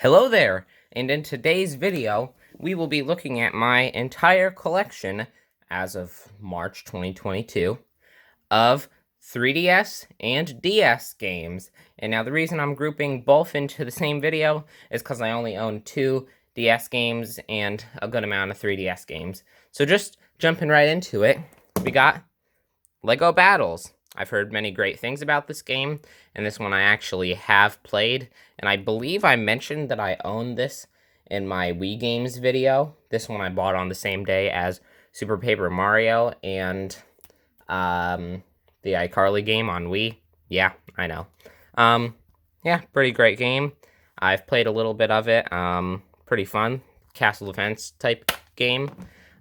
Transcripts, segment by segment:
Hello there, and in today's video, we will be looking at my entire collection, as of March 2022, of 3DS and DS games. And now the reason I'm grouping both into the same video is because I only own 2 DS games and a good amount of 3DS games. So just jumping right into it, we got Lego Battles. I've heard many great things about this game, and this one I actually have played, and I believe I mentioned that I own this in my Wii Games video. This one I bought on the same day as Super Paper Mario and the iCarly game on Wii. Yeah, I know. Yeah, pretty great game. I've played a little bit of it. Pretty fun. Castle Defense type game.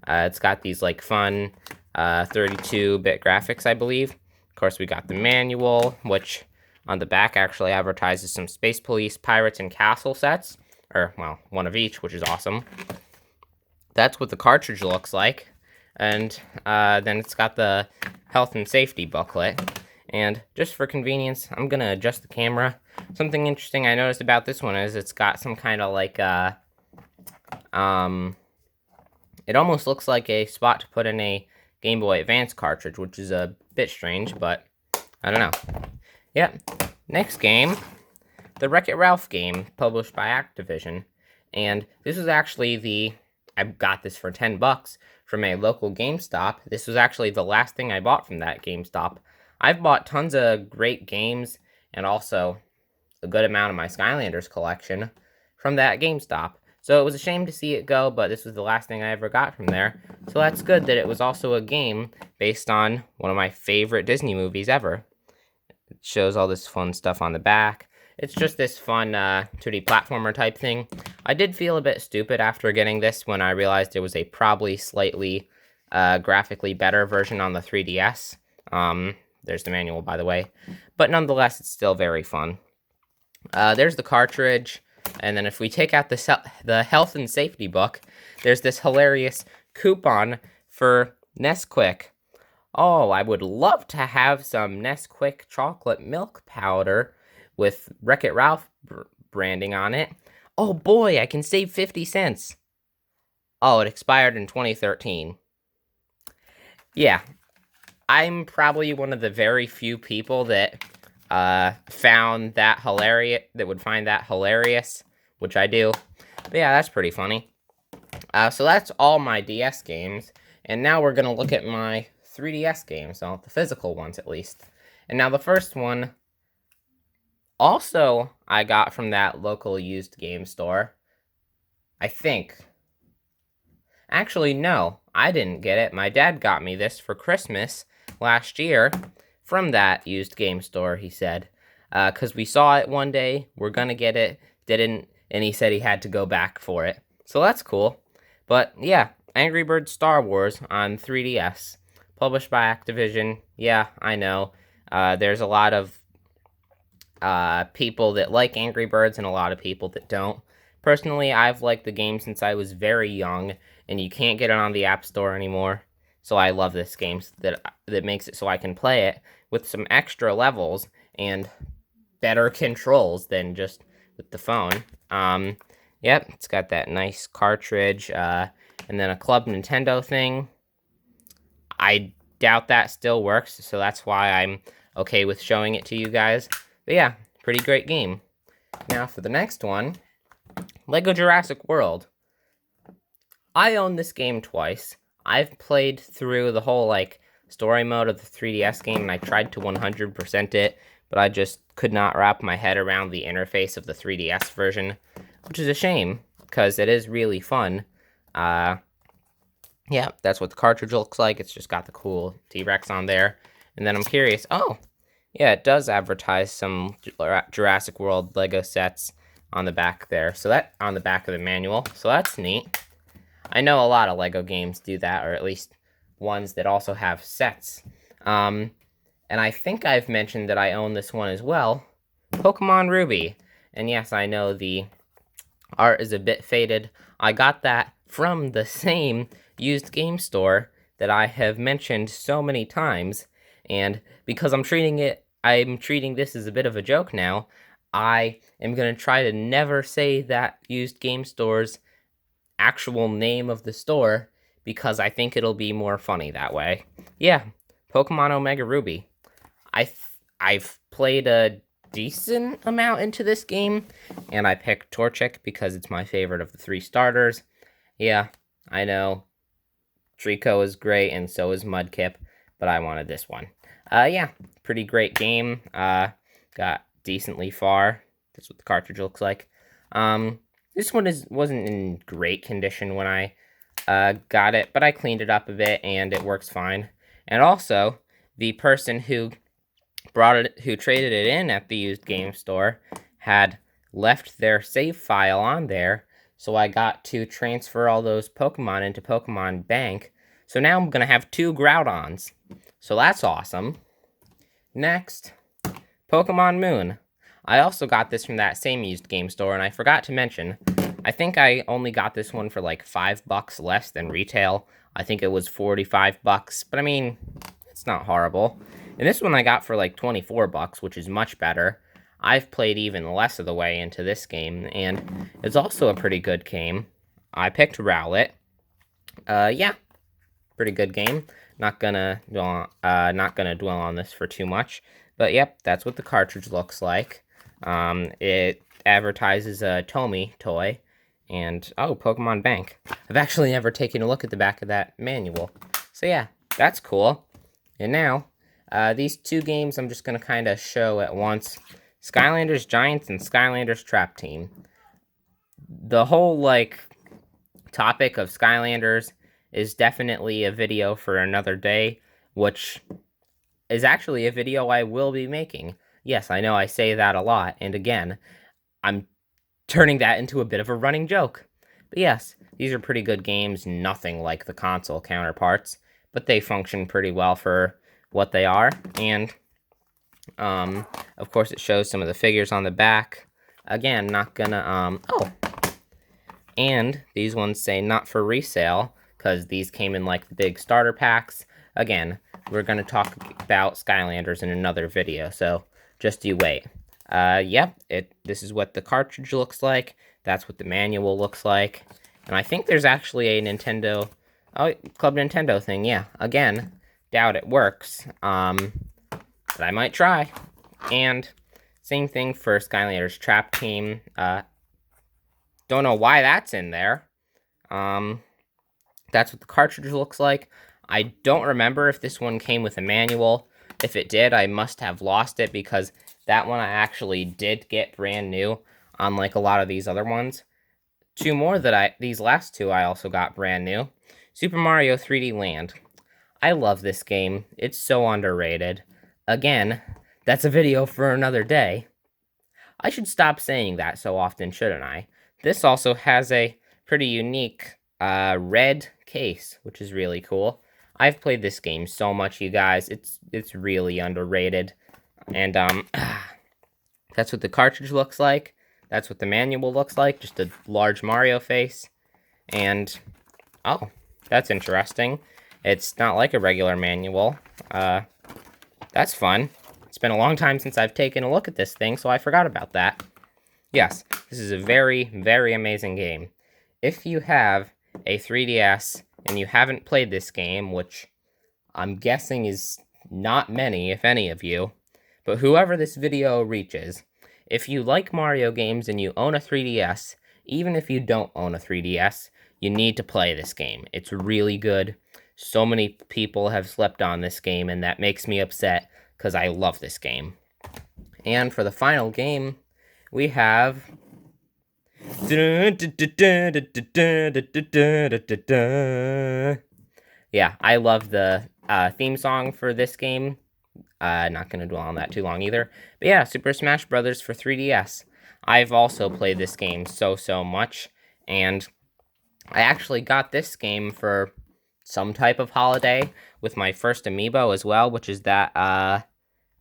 It's got these like fun 32-bit graphics, I believe. Of course, we got the manual, which on the back actually advertises some Space Police, Pirates, and Castle sets. Or, well, one of each, which is awesome. That's what the cartridge looks like. And then it's got the health and safety booklet. And just for convenience, I'm going to adjust the camera. Something interesting I noticed about this one is it's got some kind of like, it almost looks like a spot to put in a Game Boy Advance cartridge, which is a bit strange, but I don't know. Yep. Next game, the WreckIt Ralph game, published by Activision. And this was actually I got this for $10 from a local GameStop. This was actually the last thing I bought from that GameStop. I've bought tons of great games and also a good amount of my Skylanders collection from that GameStop. So it was a shame to see it go, but this was the last thing I ever got from there. So that's good that it was also a game based on one of my favorite Disney movies ever. It shows all this fun stuff on the back. It's just this fun 2D platformer type thing. I did feel a bit stupid after getting this when I realized there was a probably slightly graphically better version on the 3DS. There's the manual, by the way. But nonetheless, it's still very fun. There's the cartridge. And then if we take out the health and safety book, there's this hilarious coupon for Nesquik. Oh, I would love to have some Nesquik chocolate milk powder with WreckIt Ralph branding on it. Oh boy, I can save 50 cents. Oh, it expired in 2013. Yeah, I'm probably one of the very few people that found that hilarious, that would find that hilarious, which I do. But yeah, that's pretty funny. So that's all my DS games, and now we're gonna look at my 3DS games, so the physical ones at least. And now the first one, also I got from that local used game store. I think. Actually, no, I didn't get it. My dad got me this for Christmas last year from that used game store, he said. Because we saw it one day, we're gonna get it, didn't, and he said he had to go back for it. So that's cool. But yeah, Angry Birds Star Wars on 3DS, published by Activision. Yeah, I know. There's a lot of people that like Angry Birds and a lot of people that don't. Personally, I've liked the game since I was very young, and you can't get it on the App Store anymore. So I love this game that makes it so I can play it with some extra levels and better controls than just with the phone. Yep, it's got that nice cartridge, and then a Club Nintendo thing. I doubt that still works, so that's why I'm okay with showing it to you guys. But yeah, pretty great game. Now for the next one, Lego Jurassic World. I own this game twice. I've played through the whole, like, story mode of the 3DS game, and I tried to 100% it, but I just could not wrap my head around the interface of the 3DS version, which is a shame, because it is really fun. Yeah, that's what the cartridge looks like. It's just got the cool T-Rex on there. And then I'm curious, oh, yeah, it does advertise some Jurassic World Lego sets on the back there. So that, on the back of the manual, so that's neat. I know a lot of Lego games do that, or at least ones that also have sets. And I think I've mentioned that I own this one as well, Pokemon Ruby. And yes, I know the art is a bit faded. I got that from the same used game store that I have mentioned so many times. And because I'm treating this as a bit of a joke now, I am going to try to never say that used game store's actual name of the store because I think it'll be more funny that way. Yeah, Pokemon Omega Ruby. I've played a decent amount into this game, and I picked Torchic because it's my favorite of the 3 starters. Yeah, I know Trico is great, and so is Mudkip, but I wanted this one. Yeah, pretty great game. Got decently far. That's what the cartridge looks like. This one wasn't in great condition when I got it, but I cleaned it up a bit, and it works fine. And also, the person who traded it in at the used game store had left their save file on there, so I got to transfer all those Pokemon into Pokemon Bank. So now I'm gonna have 2 Groudons. So that's awesome. Next, Pokemon Moon. I also got this from that same used game store, and I forgot to mention, I think I only got this one for like $5 less than retail. I think it was $45, but I mean, it's not horrible. And this one I got for like $24, which is much better. I've played even less of the way into this game, and it's also a pretty good game. I picked Rowlet. Yeah, pretty good game. Not gonna dwell on this for too much, but yep, that's what the cartridge looks like. It advertises a Tomy toy, and oh, Pokemon Bank. I've actually never taken a look at the back of that manual, so yeah, that's cool. And now, these 2 games I'm just gonna kind of show at once. Skylanders Giants and Skylanders Trap Team. The whole, like, topic of Skylanders is definitely a video for another day, which is actually a video I will be making. Yes, I know I say that a lot, and again, I'm turning that into a bit of a running joke. But yes, these are pretty good games, nothing like the console counterparts, but they function pretty well for what they are, and of course it shows some of the figures on the back. Again, not gonna, oh, and these ones say not for resale, because these came in like the big starter packs. Again, we're gonna talk about Skylanders in another video, so just you wait. Yep, this is what the cartridge looks like, that's what the manual looks like, and I think there's actually a Nintendo, oh, Club Nintendo thing, yeah, again, doubt it works, but I might try. And same thing for Skylanders Trap Team. Don't know why that's in there. That's what the cartridge looks like. I don't remember if this one came with a manual. If it did, I must have lost it because that one I actually did get brand new, unlike a lot of these other ones. 2 more these last 2 I also got brand new. Super Mario 3D Land. I love this game. It's so underrated. Again, that's a video for another day. I should stop saying that so often, shouldn't I? This also has a pretty unique red case, which is really cool. I've played this game so much, you guys. It's really underrated. And that's what the cartridge looks like. That's what the manual looks like, just a large Mario face. And oh, that's interesting. It's not like a regular manual. That's fun. It's been a long time since I've taken a look at this thing, so I forgot about that. Yes, this is a very, very amazing game. If you have a 3DS and you haven't played this game, which I'm guessing is not many, if any of you, but whoever this video reaches, if you like Mario games and you own a 3DS, even if you don't own a 3DS, you need to play this game. It's really good. So many people have slept on this game, and that makes me upset because I love this game. And for the final game, we have... Yeah, I love the theme song for this game. Not going to dwell on that too long either. But yeah, Super Smash Bros. For 3DS. I've also played this game so much, and I actually got this game for some type of holiday with my first amiibo as well, which is that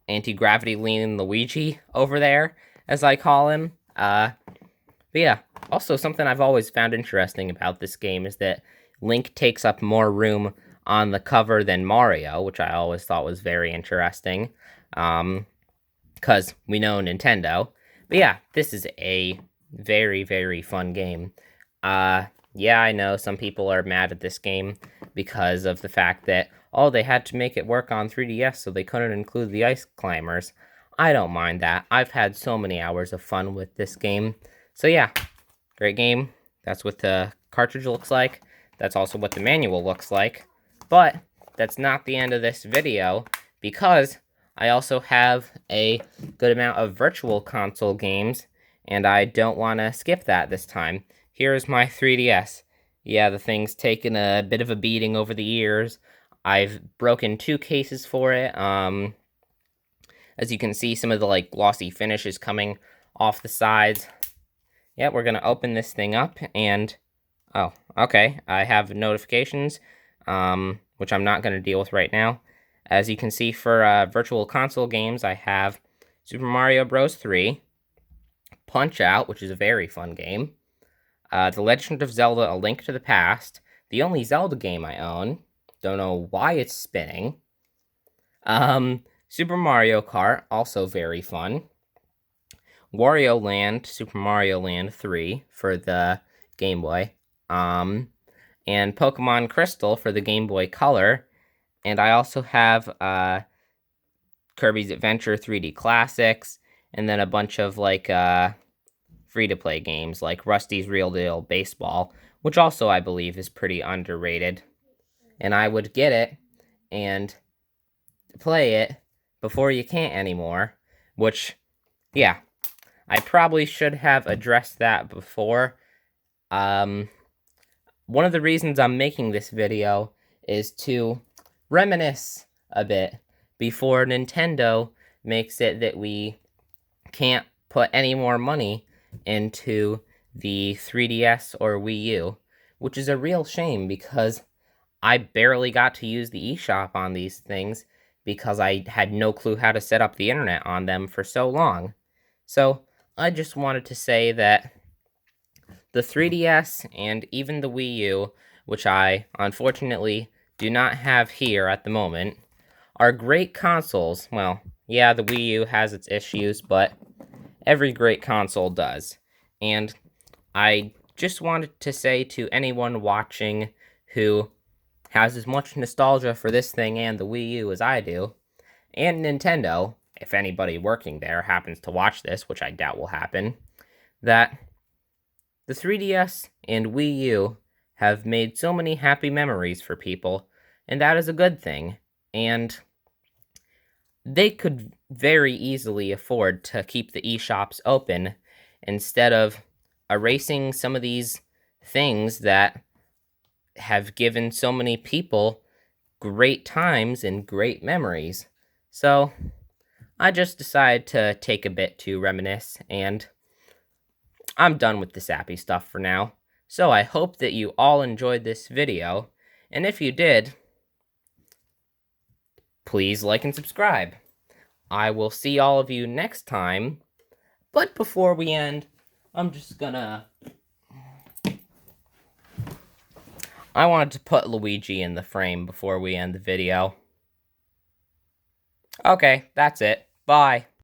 anti-gravity leaning Luigi over there, as I call him. But yeah, also something I've always found interesting about this game is that Link takes up more room on the cover than Mario, which I always thought was very interesting, because we know Nintendo. But yeah, this is a very, very fun game. Yeah, I know some people are mad at this game because of the fact that, oh, they had to make it work on 3DS so they couldn't include the ice climbers. I don't mind that. I've had so many hours of fun with this game. So yeah, great game. That's what the cartridge looks like. That's also what the manual looks like. But that's not the end of this video, because I also have a good amount of virtual console games, and I don't want to skip that this time. Here's my 3DS. Yeah, the thing's taken a bit of a beating over the years. I've broken 2 cases for it. As you can see, some of the like glossy finish is coming off the sides. Yeah, we're gonna open this thing up, and oh, okay, I have notifications, which I'm not gonna deal with right now. As you can see, for virtual console games, I have Super Mario Bros. 3, Punch-Out!, which is a very fun game, The Legend of Zelda: A Link to the Past, the only Zelda game I own, don't know why it's spinning, Super Mario Kart, also very fun, Wario Land, Super Mario Land 3 for the Game Boy, and Pokemon Crystal for the Game Boy Color, and I also have Kirby's Adventure 3D Classics, and then a bunch of like free-to-play games like Rusty's Real Deal Baseball, which also I believe is pretty underrated. And I would get it and play it before you can't anymore, which, yeah, I probably should have addressed that before. One of the reasons I'm making this video is to reminisce a bit before Nintendo makes it that we can't put any more money into the 3DS or Wii U, which is a real shame because I barely got to use the eShop on these things because I had no clue how to set up the internet on them for so long. So I just wanted to say that the 3DS and even the Wii U, which I unfortunately do not have here at the moment, are great consoles. Well, yeah, the Wii U has its issues, but every great console does. And I just wanted to say to anyone watching who has as much nostalgia for this thing and the Wii U as I do, and Nintendo, if anybody working there happens to watch this, which I doubt will happen, that the 3DS and Wii U have made so many happy memories for people, and that is a good thing. And they could very easily afford to keep the eShops open instead of erasing some of these things that have given so many people great times and great memories. So I just decided to take a bit to reminisce, and I'm done with the sappy stuff for now. So I hope that you all enjoyed this video, and if you did, please like and subscribe. I will see all of you next time, but before we end, I wanted to put Luigi in the frame before we end the video. Okay, that's it. Bye.